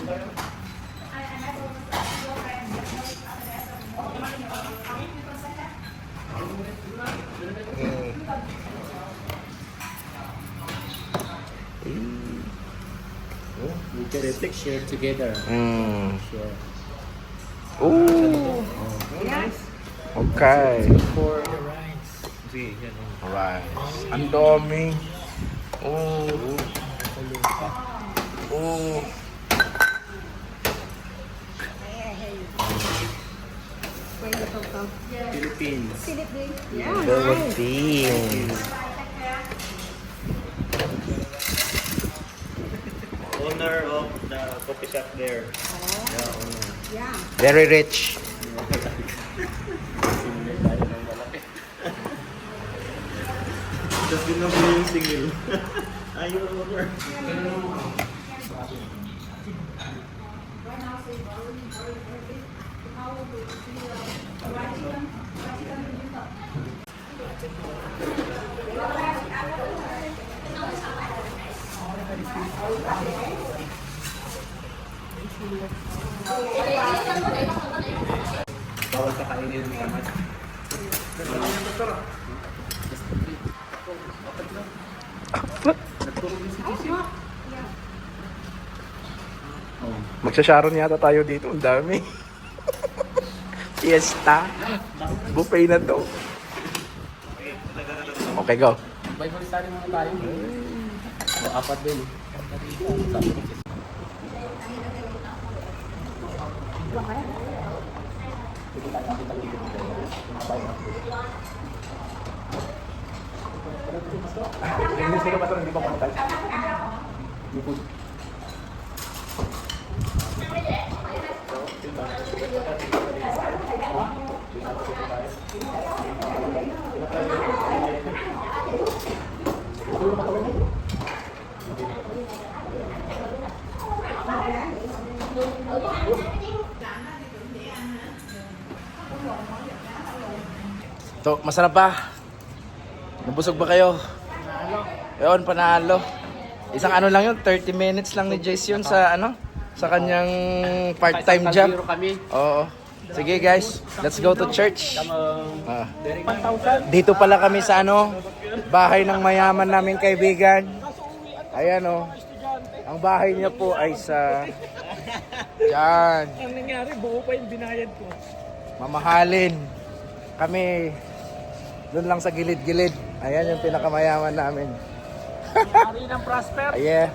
We just share together. Share. Ooh. Nice. Okay. For the rice. See, yan o. Rice. Ang dami. Oh. Oh. Philippines. Philippines. Owner of the coffee shop there. Yeah, owner. Very rich. Tapos ginawa yung single. Ayaw owner. Bawal ka kainin ng kamat. Magsasharon yata tayo dito. Ang dami. Fiesta. Buffet na to. Okay, go. Bible study muna tayo. O, apat din. English ka ba ito? Hindi pa pantay? To, masarap ba? Nabusog ba kayo? Yun, panalo. Isang ano lang yun, 30 minutes lang ni Jace yun sa ano? Sa kanyang part-time job. Oo. Sige guys, let's go to church. Dito pala kami sa ano, bahay ng mayaman naming kaibigan. Ayan o. Ang bahay niya po ay sa... Diyan. Ang nangyari, buo pa yung binayad ko. Mamahalin. Kami doon lang sa gilid-gilid. Ayan yung pinakamayaman namin. Ari ng prosper. Yeah.